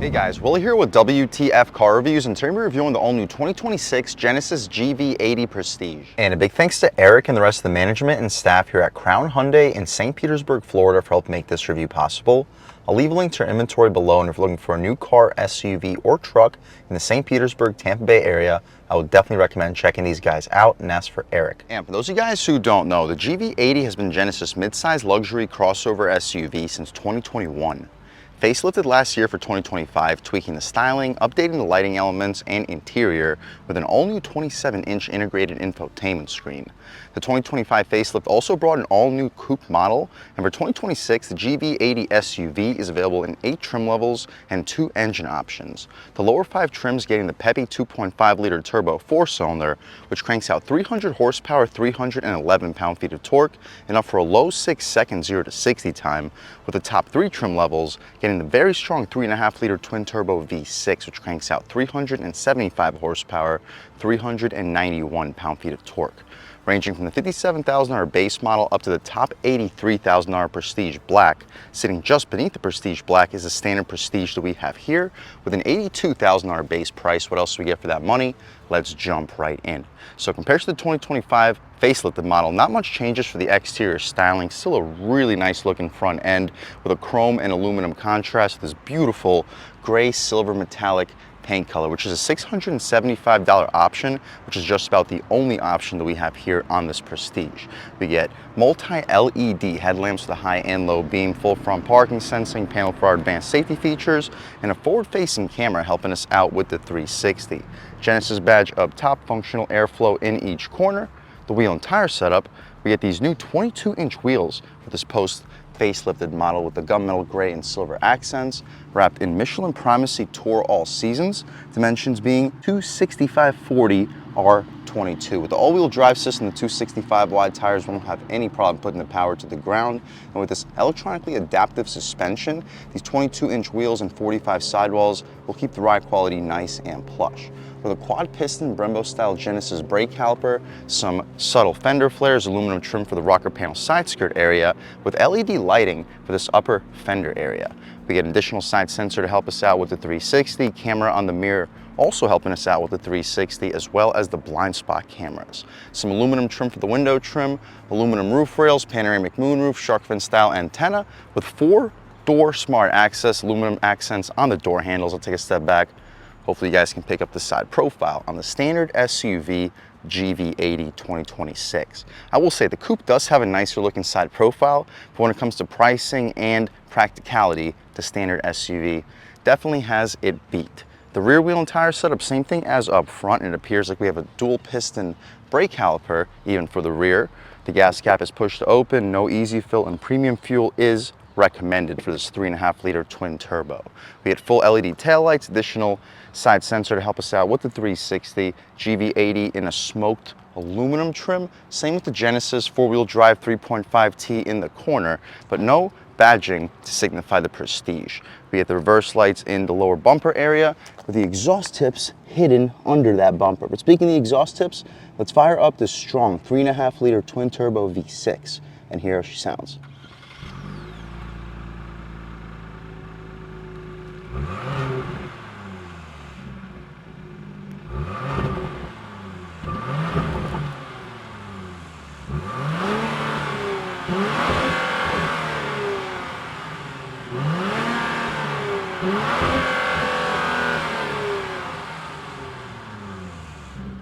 Hey guys, Willie here with W.T.F car reviews, and today we're reviewing the all-new 2026 Genesis GV80 Prestige. And a big thanks to Eric and the rest of the management and staff here at Crown Hyundai in St. Petersburg, Florida for helping make this review possible. I'll leave a link to our inventory below, and if you're looking for a new car, SUV, or truck in the St. Petersburg, Tampa Bay area, I would definitely recommend checking these guys out and ask for Eric. And for those of you guys who don't know, the GV80 has been Genesis midsize luxury crossover SUV since 2021. Facelifted last year for 2025, tweaking the styling, updating the lighting elements and interior with an all-new 27-inch integrated infotainment screen. The 2025 facelift also brought an all-new coupe model, and for 2026, the GV80 SUV is available in 8 trim levels and 2 engine options. The lower 5 trims getting the peppy 2.5-liter turbo 4-cylinder, which cranks out 300 horsepower, 311 pound-feet of torque, enough for a low 6-second 0 to 60 time, with the top 3 trim levels getting the very strong 3.5-liter twin-turbo V6, which cranks out 375 horsepower, 391 pound-feet of torque. Ranging from the $57,000 base model up to the top $83,000 Prestige Black. Sitting just beneath the Prestige Black is the standard Prestige that we have here with an $82,000 base price. What else do we get for that money? Let's jump right in. So compared to the 2025 facelifted model, not much changes for the exterior styling. Still a really nice looking front end with a chrome and aluminum contrast with this beautiful gray silver metallic paint color, which is a $675 option, which is just about the only option that we have here on this Prestige. We get multi-LED headlamps with a high and low beam, full front parking sensing, panel for our advanced safety features, and a forward-facing camera helping us out with the 360. Genesis badge up top, functional airflow in each corner. The wheel and tire setup, we get these new 22-inch wheels with this post-facelifted model with the gunmetal gray and silver accents, wrapped in Michelin Primacy Tour All Seasons, dimensions being 265/40 R22. With the all-wheel drive system, the 265 wide tires won't have any problem putting the power to the ground, and with this electronically adaptive suspension, these 22-inch wheels and 45 sidewalls will keep the ride quality nice and plush. With a quad piston Brembo style Genesis brake caliper, some subtle fender flares, aluminum trim for the rocker panel side skirt area, with LED lighting for this upper fender area. We get an additional side sensor to help us out with the 360, camera on the mirror also helping us out with the 360, as well as the blind spot cameras. Some aluminum trim for the window trim, aluminum roof rails, panoramic moonroof, shark fin style antenna with 4-door smart access, aluminum accents on the door handles. I'll take a step back. Hopefully you guys can pick up the side profile on the standard SUV GV80 2026. I will say the coupe does have a nicer looking side profile, but when it comes to pricing and practicality, the standard SUV definitely has it beat. The rear wheel and tire setup, same thing as up front. It appears like we have a dual piston brake caliper even for the rear. The gas cap is pushed to open, no easy fill, and premium fuel is recommended for this 3.5-liter twin turbo. We get full LED taillights, additional side sensor to help us out with the 360, GV80 in a smoked aluminum trim. Same with the Genesis 4-wheel drive 3.5T in the corner, but no badging to signify the Prestige. We get the reverse lights in the lower bumper area with the exhaust tips hidden under that bumper. But speaking of the exhaust tips, let's fire up this strong 3.5-liter twin turbo V6 and hear how she sounds.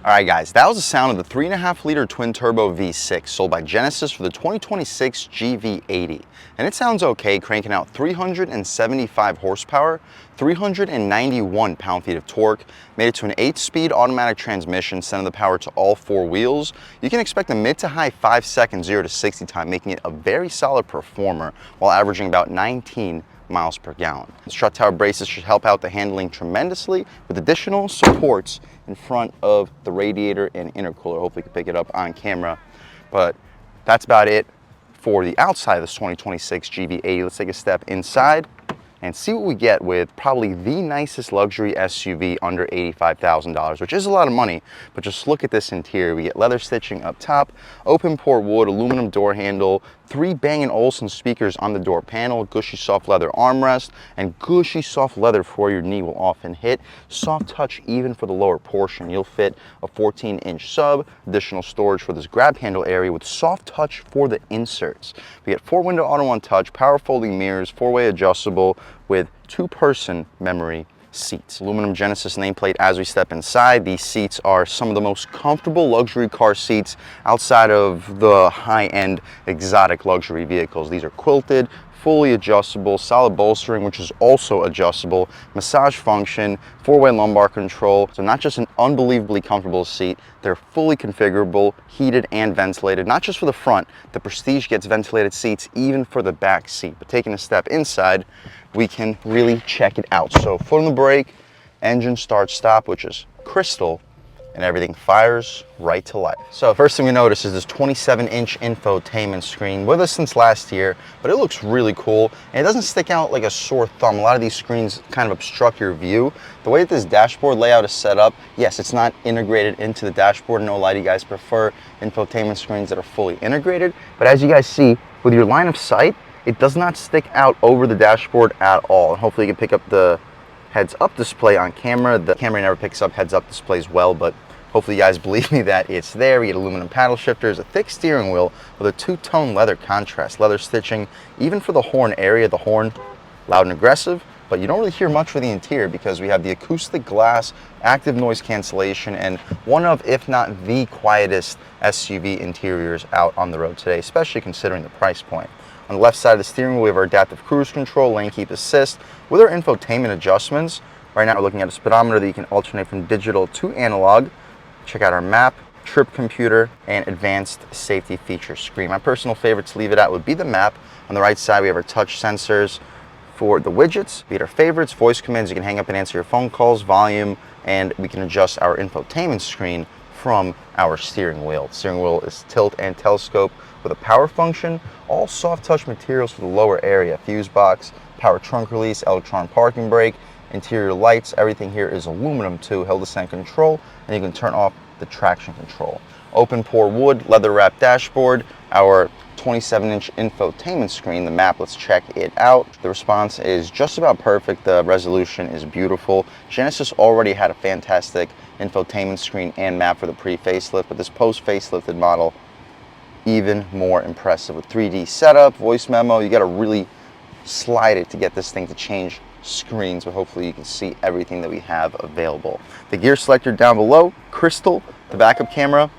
Alright guys, that was the sound of the 3.5-liter twin-turbo V6 sold by Genesis for the 2026 GV80. And it sounds okay, cranking out 375 horsepower, 391 pound-feet of torque, made it to an 8-speed automatic transmission, sending the power to all 4 wheels. You can expect a mid to high 5-second 0 to 60 time, making it a very solid performer while averaging about 19 miles per gallon. The strut tower braces should help out the handling tremendously with additional supports in front of the radiator and intercooler. Hopefully you can pick it up on camera, but that's about it for the outside of this 2026 GV80. Let's take a step inside and see what we get with probably the nicest luxury SUV under $85,000, which is a lot of money, but just look at this interior. We get leather stitching up top, open port wood, aluminum door handle, 3 Bang & Olufsen speakers on the door panel, gushy soft leather armrest, and gushy soft leather for your knee will often hit. Soft touch even for the lower portion. You'll fit a 14-inch sub, additional storage for this grab handle area with soft touch for the inserts. We get 4-window auto-on touch, power folding mirrors, 4-way adjustable with 2-person memory seats. Aluminum Genesis nameplate as we step inside. These seats are some of the most comfortable luxury car seats outside of the high-end exotic luxury vehicles. These are quilted, fully adjustable, solid bolstering, which is also adjustable, massage function, 4-way lumbar control. So not just an unbelievably comfortable seat, they're fully configurable, heated and ventilated, not just for the front. The Prestige gets ventilated seats even for the back seat. But taking a step inside, we can really check it out. So foot on the brake, engine start stop, which is crystal, and everything fires right to life. So first thing we notice is this 27-inch infotainment screen, with us since last year, but it looks really cool, and it doesn't stick out like a sore thumb. A lot of these screens kind of obstruct your view. The way that this dashboard layout is set up, yes, it's not integrated into the dashboard. No lie, you guys prefer infotainment screens that are fully integrated, but as you guys see, with your line of sight, it does not stick out over the dashboard at all. And hopefully you can pick up the heads-up display on camera. The camera never picks up heads-up displays well, but hopefully you guys believe me that it's there. We get aluminum paddle shifters, a thick steering wheel with a 2-tone leather contrast, leather stitching, even for the horn area. The horn, loud and aggressive, but you don't really hear much for the interior because we have the acoustic glass, active noise cancellation, and one of, if not the quietest SUV interiors out on the road today, especially considering the price point. On the left side of the steering wheel, we have our adaptive cruise control, lane keep assist. With our infotainment adjustments, right now we're looking at a speedometer that you can alternate from digital to analog. Check out our map, trip computer, and advanced safety feature screen. My personal favorite to leave it at would be the map. On the right side, we have our touch sensors for the widgets. We have our favorites, voice commands. You can hang up and answer your phone calls, volume, and we can adjust our infotainment screen from our steering wheel. The steering wheel is tilt and telescope with a power function, all soft touch materials for the lower area, fuse box, power trunk release, electronic parking brake, interior lights. Everything here is aluminum too, hill descent control, and you can turn off the traction control. Open pore wood, leather wrapped dashboard, our 27-inch infotainment screen, the map, let's check it out. The response is just about perfect. The resolution is beautiful. Genesis already had a fantastic infotainment screen and map for the pre-facelift, but this post-facelifted model, even more impressive with 3D setup, voice memo. You got to really slide it to get this thing to change screens, but hopefully you can see everything that we have available. The gear selector down below, crystal. The backup camera,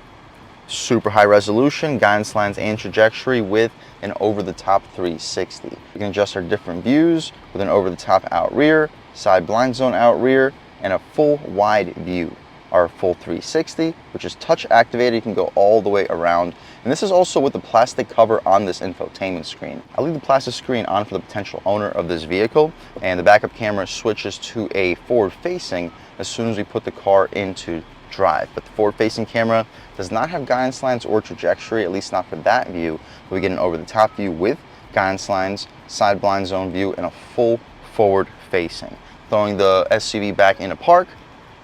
super high resolution, guidance lines and trajectory with an over-the-top 360. We can adjust our different views with an over-the-top out rear, side blind zone out rear, and a full wide view. Our full 360, which is touch activated. You can go all the way around. And this is also with the plastic cover on this infotainment screen. I'll leave the plastic screen on for the potential owner of this vehicle, and the backup camera switches to a forward-facing as soon as we put the car into drive. But the forward-facing camera does not have guidance lines or trajectory, at least not for that view. But we get an over-the-top view with guidance lines, side blind zone view, and a full forward-facing. Throwing the SUV back into park,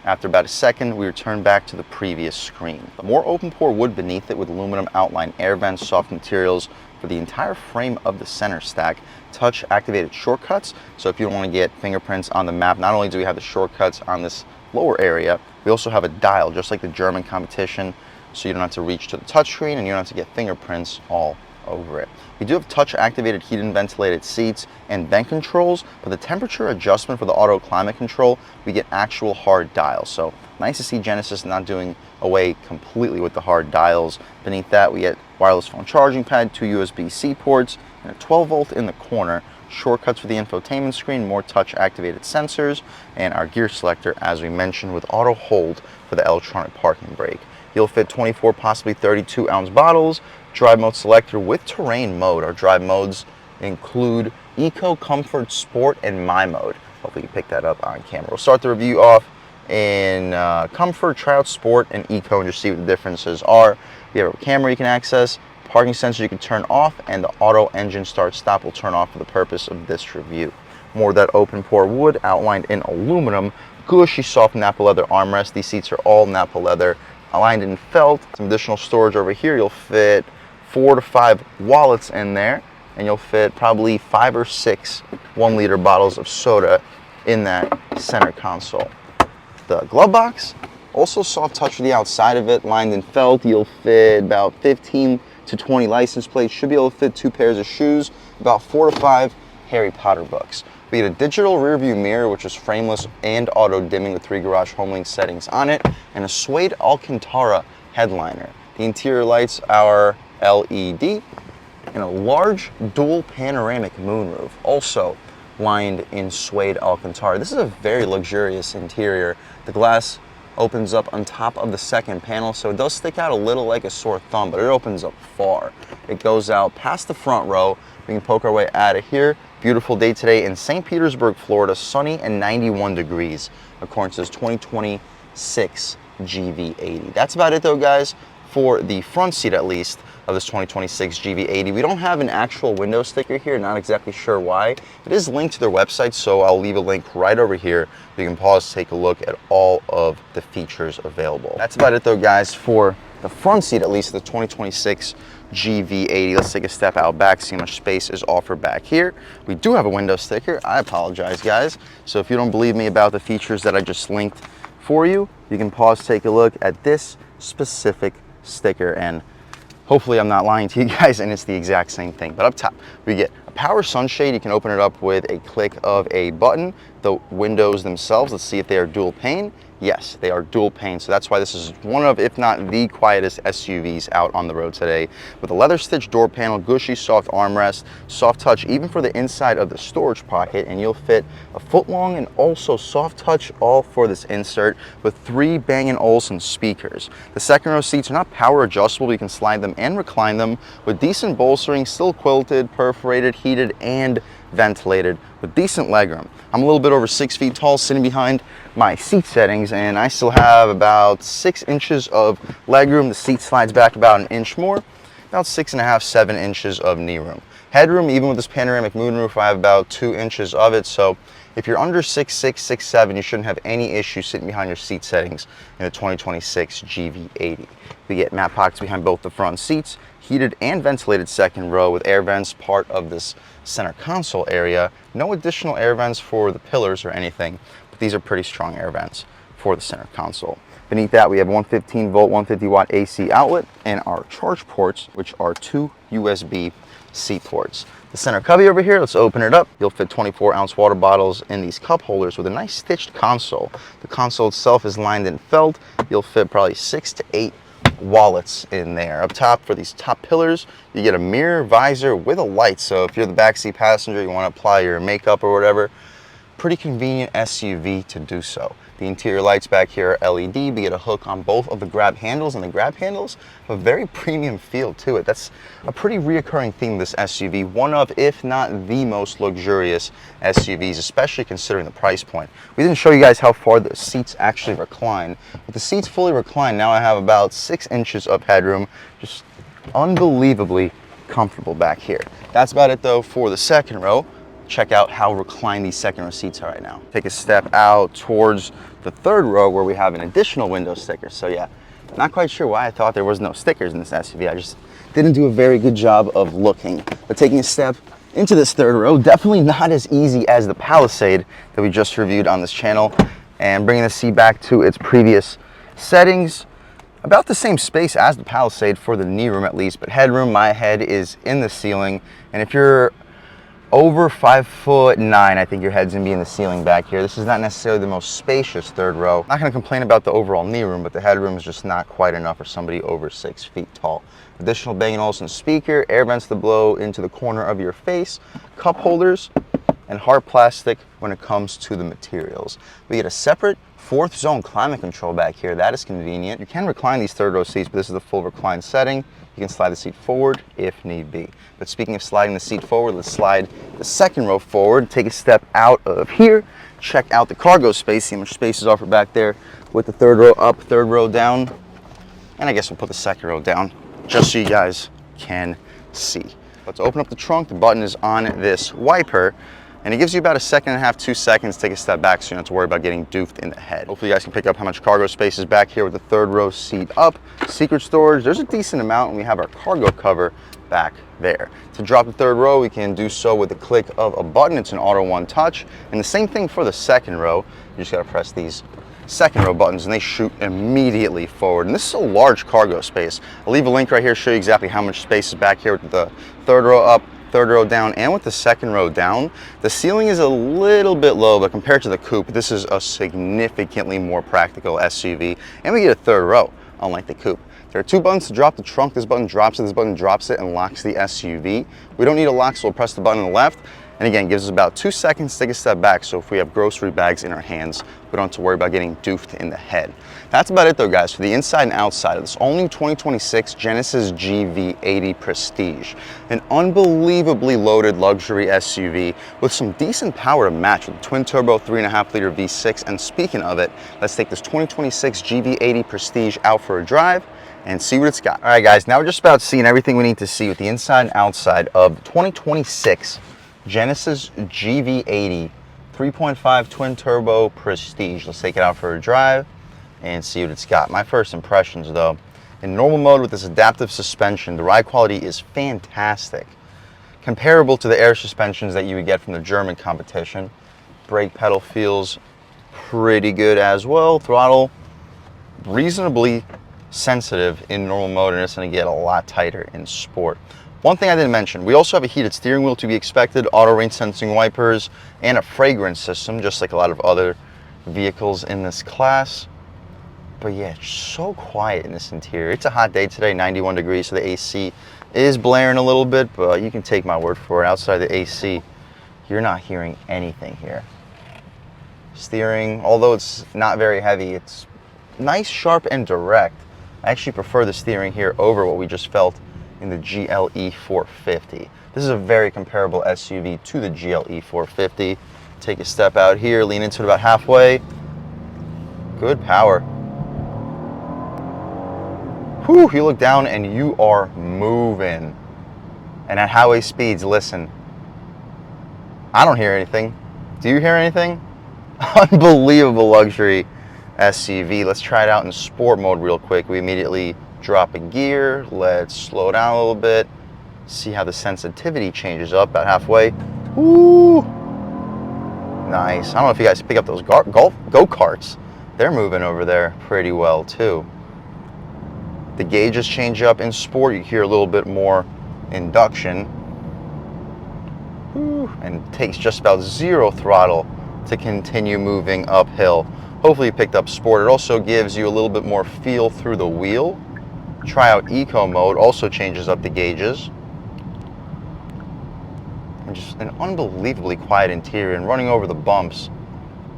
after about a second, we return back to the previous screen. More open pore wood beneath it with aluminum outline air vents, soft materials for the entire frame of the center stack. Touch activated shortcuts. So if you don't want to get fingerprints on the map, not only do we have the shortcuts on this lower area, we also have a dial, just like the German competition, so you don't have to reach to the touchscreen and you don't have to get fingerprints all over it. We do have touch activated heated and ventilated seats and vent controls, but the temperature adjustment for the auto climate control, we get actual hard dials. So nice to see Genesis not doing away completely with the hard dials. Beneath that, we get wireless phone charging pad, 2 USB-C ports, and a 12-volt in the corner. Shortcuts for the infotainment screen, more touch activated sensors, and our gear selector, as we mentioned, with auto hold for the electronic parking brake. You'll fit 24, possibly 32-ounce bottles. Drive mode selector with terrain mode. Our drive modes include Eco, Comfort, Sport, and My Mode. Hopefully you pick that up on camera. We'll start the review off in Comfort, try out Sport, and Eco, and just see what the differences are. We have a camera you can access, parking sensor you can turn off, and the auto engine start stop will turn off for the purpose of this review. More of that open pore wood outlined in aluminum, gushy soft Napa leather armrest. These seats are all Napa leather, aligned in felt. Some additional storage over here. You'll fit 4 to 5 wallets in there, and you'll fit probably 5 or 6 1-liter bottles of soda in that center console. The glove box, also soft touch to the outside of it, lined in felt. You'll fit about 15 to 20 license plates. Should be able to fit 2 pairs of shoes, about 4 to 5 Harry Potter books. We get a digital rear view mirror, which is frameless and auto dimming with 3 garage home link settings on it, and a suede Alcantara headliner. The interior lights are LED, and a large dual panoramic moonroof, also lined in suede Alcantara. This is a very luxurious interior. The glass opens up on top of the second panel, so it does stick out a little like a sore thumb, but it opens up far. It goes out past the front row. We can poke our way out of here. Beautiful day today in St. Petersburg, Florida, sunny and 91 degrees, according to this 2026 GV80. That's about it though, guys, for the front seat at least of this 2026 GV80. We don't have an actual window sticker here, not exactly sure why. It is linked to their website, so I'll leave a link right over here. You can pause to take a look at all of the features available. That's about it though, guys, for the front seat at least of the 2026 GV80. Let's take a step out back, see how much space is offered back here. We do have a window sticker. I apologize, guys. So if you don't believe me about the features that I just linked for you, you can pause, take a look at this specific sticker, and hopefully I'm not lying to you guys and it's the exact same thing. But up top, we get a power sunshade. You can open it up with a click of a button. The windows themselves, let's see if they are dual pane. Yes, they are dual pane, so that's why this is one of, if not the quietest SUVs out on the road today. With a leather stitched door panel, gushy soft armrest, soft touch even for the inside of the storage pocket, and you'll fit a foot long and also soft touch all for this insert with 3 Bang & Olufsen speakers. The second row seats are not power adjustable. You can slide them and recline them with decent bolstering, still quilted, perforated, heated, and ventilated with decent legroom. I'm a little bit over 6 feet tall, sitting behind my seat settings, and I still have about 6 inches of legroom. The seat slides back about an inch more, about 6.5, 7 inches of knee room. Headroom, even with this panoramic moonroof, I have about 2 inches of it, so if you're under 6'6", 6'7", you shouldn't have any issue sitting behind your seat settings in the 2026 GV80. We get matte pockets behind both the front seats, heated and ventilated second row with air vents part of this center console area. No additional air vents for the pillars or anything, but these are pretty strong air vents for the center console. Beneath that, we have 115 volt, 150 watt AC outlet and our charge ports, which are 2 USB-C ports. The center cubby over here, let's open it up. You'll fit 24-ounce water bottles in these cup holders with a nice stitched console. The console itself is lined in felt. You'll fit probably 6 to 8 wallets in there. Up top for these top pillars, you get a mirror visor with a light, so if you're the backseat passenger, you want to apply your makeup or whatever, pretty convenient SUV to do so. The interior lights back here are LED. We get a hook on both of the grab handles, and the grab handles have a very premium feel to it. That's a pretty reoccurring theme of this SUV, one of, if not the most luxurious SUVs, especially considering the price point. We didn't show you guys how far the seats actually recline. With the seats fully reclined, now I have about 6 inches of headroom, just unbelievably comfortable back here. That's about it though for the second row. Check out how reclined these second row seats are right now. Take a step out towards the third row where we have an additional window sticker. So yeah, not quite sure why I thought there was no stickers in this SUV. I just didn't do a very good job of looking. But taking a step into this third row, definitely not as easy as the Palisade that we just reviewed on this channel. And bringing the seat back to its previous settings, about the same space as the Palisade for the knee room at least, but headroom, my head is in the ceiling. And if you're over 5'9", I think your head's gonna be in the ceiling back here. This is not necessarily the most spacious third row. Not gonna complain about the overall knee room, but the headroom is just not quite enough for somebody over 6 feet tall. Additional Bang & Olufsen speaker, air vents to blow into the corner of your face, cup holders, and hard plastic when it comes to the materials. We get a separate 4th zone climate control back here. That is convenient. You can recline these third row seats, but this is the full recline setting. You can slide the seat forward if need be. But speaking of sliding the seat forward, let's slide the second row forward. Take a step out of here. Check out the cargo space. See how much space is offered back there with the third row up, third row down. And I guess we'll put the second row down just so you guys can see. Let's open up the trunk. The button is on this wiper. And it gives you about a second and a half, 2 seconds to take a step back so you don't have to worry about getting doofed in the head. Hopefully you guys can pick up how much cargo space is back here with the third row seat up. Secret storage, there's a decent amount, and we have our cargo cover back there. To drop the third row, we can do so with the click of a button. It's an auto one touch. And the same thing for the second row. You just gotta press these second row buttons and they shoot immediately forward. And this is a large cargo space. I'll leave a link right here to show you exactly how much space is back here with the third row up, third row down, and with the second row down. The ceiling is a little bit low, but compared to the coupe, this is a significantly more practical SUV. And we get a third row, unlike the coupe. There are 2 buttons to drop the trunk. This button drops it, this button drops it and locks the SUV. We don't need a lock, so we'll press the button on the left. And again, gives us about 2 seconds to take a step back. So if we have grocery bags in our hands, we don't have to worry about getting doofed in the head. That's about it though, guys, for the inside and outside of this all-new 2026 Genesis GV80 Prestige. An unbelievably loaded luxury SUV with some decent power to match with the twin-turbo 3.5-liter V6. And speaking of it, let's take this 2026 GV80 Prestige out for a drive and see what it's got. All right, guys, now we're just about seeing everything we need to see with the inside and outside of 2026 Genesis GV80 3.5 twin turbo Prestige. Let's take it out for a drive and see what it's got. My first impressions though, in normal mode with this adaptive suspension, the ride quality is fantastic. Comparable to the air suspensions that you would get from the German competition. Brake pedal feels pretty good as well. Throttle reasonably sensitive in normal mode, and it's going to get a lot tighter in sport. One thing I didn't mention, we also have a heated steering wheel to be expected, auto rain sensing wipers, and a fragrance system, just like a lot of other vehicles in this class. But yeah, it's so quiet in this interior. It's a hot day today, 91 degrees, so the AC is blaring a little bit, but you can take my word for it. Outside the AC, you're not hearing anything here. Steering, although it's not very heavy, it's nice, sharp, and direct. I actually prefer the steering here over what we just felt in the GLE 450. This is a very comparable SUV to the GLE 450. Take a step out here, lean into it about halfway. Good power. Whew, you look down and you are moving. And at highway speeds, listen, I don't hear anything. Do you hear anything? Unbelievable luxury SUV. Let's try it out in sport mode real quick. We immediately drop a gear. Let's slow down a little bit. See how the sensitivity changes up about halfway. Woo! Nice. I don't know if you guys pick up those go-karts. They're moving over there pretty well too. The gauges change up in sport. You hear a little bit more induction. Woo! And it takes just about 0 throttle to continue moving uphill. Hopefully you picked up sport. It also gives you a little bit more feel through the wheel. Try out eco mode, also changes up the gauges. And just an unbelievably quiet interior, and running over the bumps,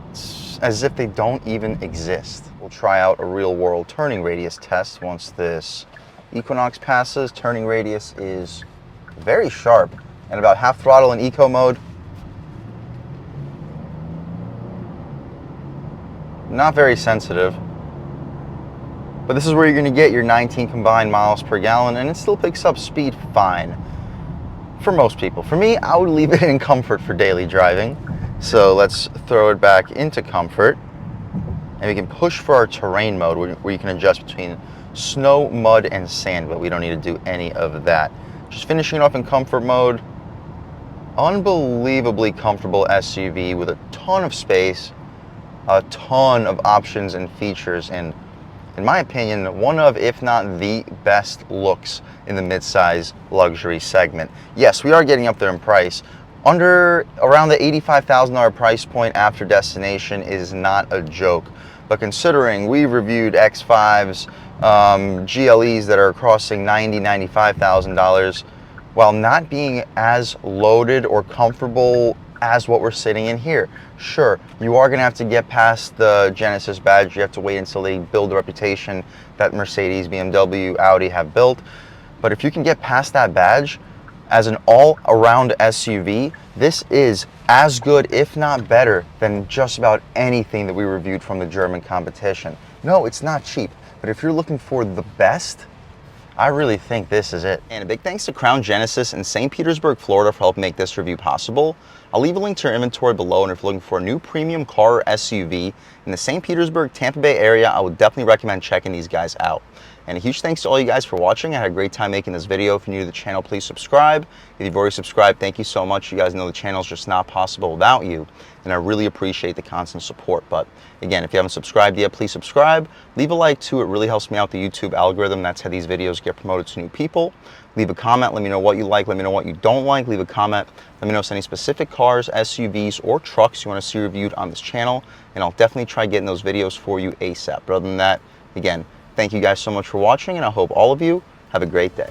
it's as if they don't even exist. We'll try out a real world turning radius test once this Equinox passes. Turning radius is very sharp, and about half throttle in eco mode. Not very sensitive. But this is where you're going to get your 19 combined miles per gallon, and it still picks up speed fine for most people. For me, I would leave it in comfort for daily driving. So let's throw it back into comfort, and we can push for our terrain mode where you can adjust between snow, mud, and sand, but we don't need to do any of that. Just finishing it off in comfort mode. Unbelievably comfortable SUV with a ton of space, a ton of options and features, and in my opinion, one of, if not the best looks in the midsize luxury segment. Yes, we are getting up there in price. Around the $85,000 price point after destination is not a joke. But considering we reviewed X5s, GLEs that are crossing $90,000, $95,000, while not being as loaded or comfortable as what we're sitting in here. Sure, you are gonna have to get past the Genesis badge. You have to wait until they build the reputation that Mercedes, BMW, Audi have built. But if you can get past that badge as an all-around SUV, this is as good, if not better, than just about anything that we reviewed from the German competition. No, it's not cheap, but if you're looking for the best, I really think this is it. And a big thanks to Crown Genesis in St. Petersburg, Florida for helping make this review possible. I'll leave a link to your inventory below, and if you're looking for a new premium car or SUV in the St. Petersburg, Tampa Bay area, I would definitely recommend checking these guys out. And a huge thanks to all you guys for watching. I had a great time making this video. If you're new to the channel, please subscribe. If you've already subscribed, thank you so much. You guys know the channel's just not possible without you, and I really appreciate the constant support. But again, if you haven't subscribed yet, please subscribe. Leave a like too. It really helps me out the YouTube algorithm. That's how these videos get promoted to new people. Leave a comment. Let me know what you like. Let me know what you don't like. Leave a comment. Let me know if there's any specific cars, SUVs, or trucks you want to see reviewed on this channel, and I'll definitely try getting those videos for you ASAP. But other than that, again, thank you guys so much for watching, and I hope all of you have a great day.